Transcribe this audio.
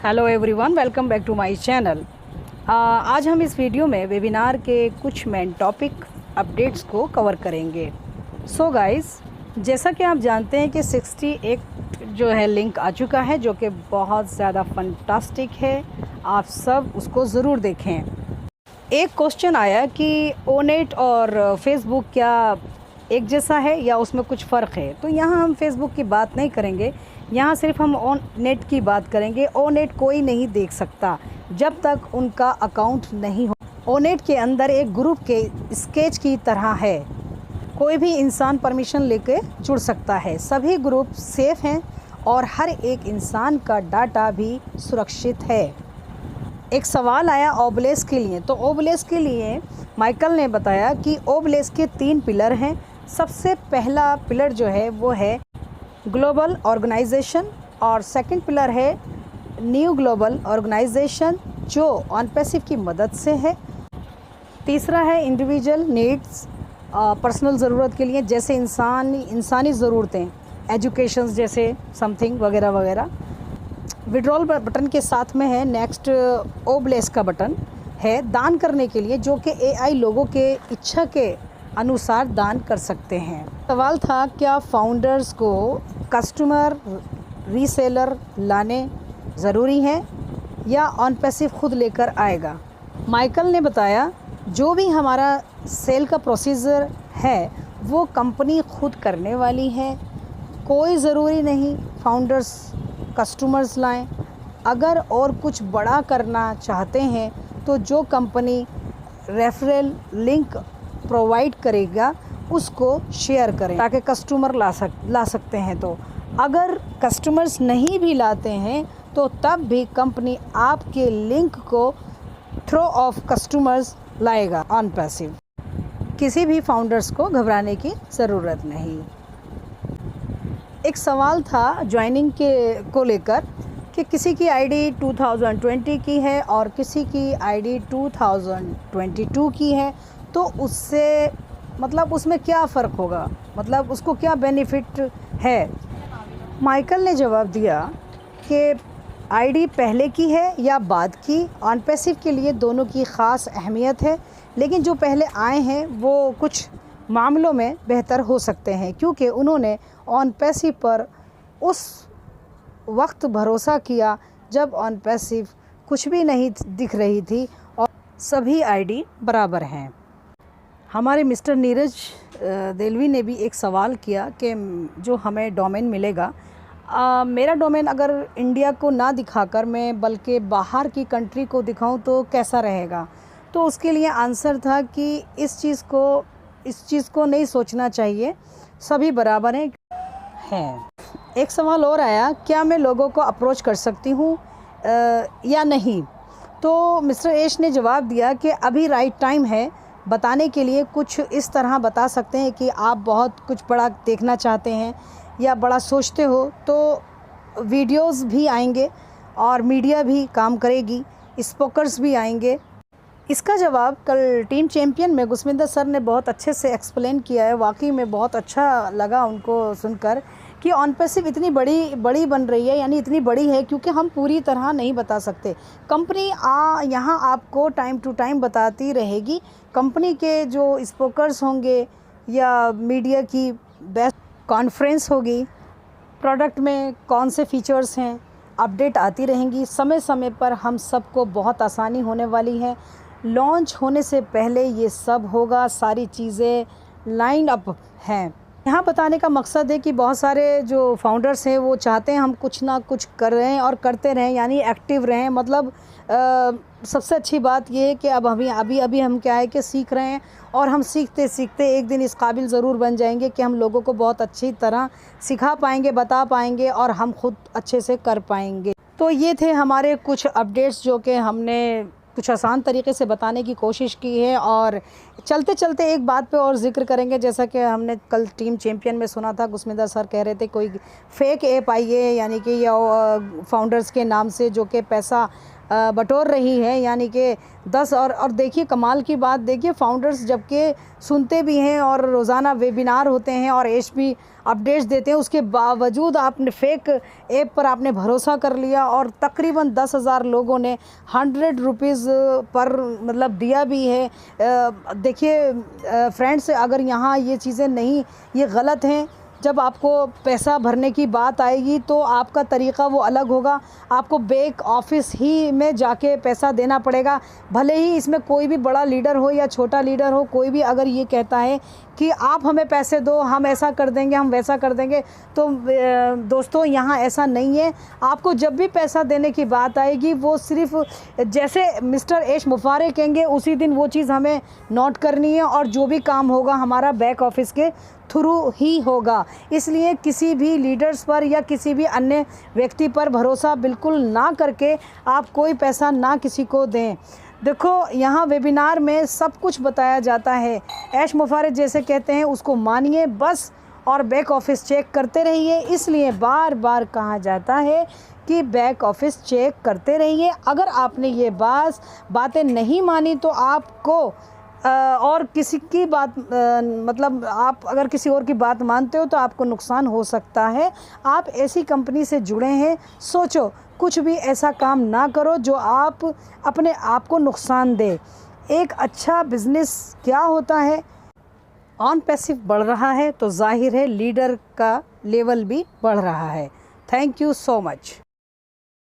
Hello everyone, welcome back to my channel. आज हम इस वीडियो में वेबिनार के कुछ मेन टॉपिक अपडेट्स को कवर करेंगे। सो गाइस, जैसा कि आप जानते हैं कि 68 जो है लिंक आ चुका है, जो कि बहुत ज़्यादा फंटास्टिक है। आप सब उसको ज़रूर देखें। एक क्वेश्चन आया कि ओनेट और फेसबुक क्या एक जैसा है या उसमें कुछ फ़र्क है। तो यहाँ हम फेसबुक की बात नहीं करेंगे, यहाँ सिर्फ हम ऑन नेट की बात करेंगे। ओ नेट कोई नहीं देख सकता जब तक उनका अकाउंट नहीं हो। ओ नेट के अंदर एक ग्रुप के स्केच की तरह है, कोई भी इंसान परमिशन लेके जुड़ सकता है। सभी ग्रुप सेफ हैं और हर एक इंसान का डाटा भी सुरक्षित है। एक सवाल आया ओबलेस के लिए, तो ओबलेस के लिए माइकल ने बताया कि ओबलेस के 3 पिलर हैं। सबसे पहला पिलर जो है वो है ग्लोबल ऑर्गेनाइजेशन और सेकंड पिलर है न्यू ग्लोबल ऑर्गेनाइजेशन जो ऑन पैसिव की मदद से है। तीसरा है इंडिविजुअल नीड्स, पर्सनल ज़रूरत के लिए, जैसे इंसानी ज़रूरतें, एजुकेशन जैसे समथिंग वगैरह वगैरह। विड्रॉल बटन के साथ में है नेक्स्ट ओबलेस का बटन है दान करने के लिए, जो कि एआई लोगों के इच्छा के अनुसार दान कर सकते हैं। सवाल था क्या फाउंडर्स को कस्टमर रीसेलर लाने ज़रूरी हैं या ऑन पैसिव खुद लेकर आएगा। माइकल ने बताया जो भी हमारा सेल का प्रोसीजर है वो कंपनी खुद करने वाली है, कोई ज़रूरी नहीं फाउंडर्स कस्टमर्स लाएं। अगर और कुछ बड़ा करना चाहते हैं तो जो कंपनी रेफरल लिंक प्रोवाइड करेगा उसको शेयर करें ताकि कस्टमर ला सकते हैं। तो अगर कस्टमर्स नहीं भी लाते हैं तो तब भी कंपनी आपके लिंक को थ्रो ऑफ कस्टमर्स लाएगा ऑन पैसिव। किसी भी फाउंडर्स को घबराने की ज़रूरत नहीं। एक सवाल था ज्वाइनिंग को लेकर कि किसी की आईडी 2020 की है और किसी की आईडी 2022 की है, तो उससे मतलब उसमें क्या फ़र्क होगा, मतलब उसको क्या बेनिफिट है। माइकल ने जवाब दिया कि आईडी पहले की है या बाद की, ऑन पैसिव के लिए दोनों की ख़ास अहमियत है, लेकिन जो पहले आए हैं वो कुछ मामलों में बेहतर हो सकते हैं क्योंकि उन्होंने ऑन पैसिव पर उस वक्त भरोसा किया जब ऑन पैसिव कुछ भी नहीं दिख रही थी और सभी आईडी बराबर हैं। हमारे मिस्टर नीरज देलवी ने भी एक सवाल किया कि जो हमें डोमेन मिलेगा, मेरा डोमेन अगर इंडिया को ना दिखाकर मैं बल्कि बाहर की कंट्री को दिखाऊं तो कैसा रहेगा। तो उसके लिए आंसर था कि इस चीज़ को नहीं सोचना चाहिए, सभी बराबर हैं। एक सवाल और आया, क्या मैं लोगों को अप्रोच कर सकती हूँ या नहीं। तो मिस्टर एश ने जवाब दिया कि अभी राइट टाइम है बताने के लिए। कुछ इस तरह बता सकते हैं कि आप बहुत कुछ बड़ा देखना चाहते हैं या बड़ा सोचते हो, तो वीडियोस भी आएंगे और मीडिया भी काम करेगी, स्पीकर्स भी आएंगे। इसका जवाब कल टीम चैम्पियन में गुस्मिंदर सर ने बहुत अच्छे से एक्सप्लेन किया है। वाकई में बहुत अच्छा लगा उनको सुनकर कि ऑन पैसिव इतनी बड़ी बन रही है, यानी इतनी बड़ी है क्योंकि हम पूरी तरह नहीं बता सकते। कंपनी यहाँ आपको टाइम टू टाइम बताती रहेगी। कंपनी के जो स्पीकर्स होंगे या मीडिया की बेस्ट कॉन्फ्रेंस होगी, प्रोडक्ट में कौन से फीचर्स हैं, अपडेट आती रहेंगी समय समय पर। हम सबको बहुत आसानी होने वाली है। लॉन्च होने से पहले ये सब होगा, सारी चीज़ें लाइन अप हैं। यहाँ बताने का मकसद है कि बहुत सारे जो फाउंडर्स हैं वो चाहते हैं हम कुछ ना कुछ कर रहे हैं और करते रहें, यानी एक्टिव रहें। मतलब सबसे अच्छी बात ये है कि अब अभी हम क्या है कि सीख रहे हैं और हम सीखते सीखते एक दिन इस काबिल ज़रूर बन जाएंगे कि हम लोगों को बहुत अच्छी तरह सिखा पाएंगे, बता पाएंगे और हम खुद अच्छे से कर पाएंगे। तो ये थे हमारे कुछ अपडेट्स जो कि हमने कुछ आसान तरीके से बताने की कोशिश की है। और चलते चलते एक बात पे और ज़िक्र करेंगे, जैसा कि हमने कल टीम चैम्पियन में सुना था, गुस्मिंदर सर कह रहे थे कोई फेक ऐप आई है, यानी कि या फाउंडर्स के नाम से जो कि पैसा बटोर रही है, यानी कि 10 और देखिए कमाल की बात, देखिए फाउंडर्स जबकि सुनते भी हैं और रोज़ाना वेबिनार होते हैं और HP अपडेट्स देते हैं, उसके बावजूद आपने फेक ऐप पर आपने भरोसा कर लिया और तकरीबन 10,000 लोगों ने 100 रुपीज़ पर मतलब दिया भी है। देखिए फ्रेंड्स, अगर यहाँ ये चीज़ें नहीं, ये गलत हैं। जब आपको पैसा भरने की बात आएगी तो आपका तरीक़ा वो अलग होगा, आपको बैक ऑफिस ही में जाके पैसा देना पड़ेगा। भले ही इसमें कोई भी बड़ा लीडर हो या छोटा लीडर हो, कोई भी अगर ये कहता है कि आप हमें पैसे दो, हम ऐसा कर देंगे, हम वैसा कर देंगे, तो दोस्तों यहाँ ऐसा नहीं है। आपको जब भी पैसा देने की बात आएगी वो सिर्फ जैसे मिस्टर एश मुफारे कहेंगे उसी दिन वो चीज़ हमें नोट करनी है और जो भी काम होगा हमारा बैक ऑफिस के थ्रू ही होगा। इसलिए किसी भी लीडर्स पर या किसी भी अन्य व्यक्ति पर भरोसा बिल्कुल ना करके आप कोई पैसा ना किसी को दें। देखो यहाँ वेबिनार में सब कुछ बताया जाता है, ऐश मुफारे जैसे कहते हैं उसको मानिए बस और बैक ऑफिस चेक करते रहिए। इसलिए बार बार कहा जाता है कि बैक ऑफिस चेक करते रहिए। अगर आपने ये बातें नहीं मानी तो आपको और किसी की बात मतलब आप अगर किसी और की बात मानते हो तो आपको नुकसान हो सकता है। आप ऐसी कंपनी से जुड़े हैं, सोचो कुछ भी ऐसा काम ना करो जो आप अपने आप को नुकसान दे। एक अच्छा बिजनेस क्या होता है, ऑन पैसिव बढ़ रहा है तो जाहिर है लीडर का लेवल भी बढ़ रहा है। Thank you so much.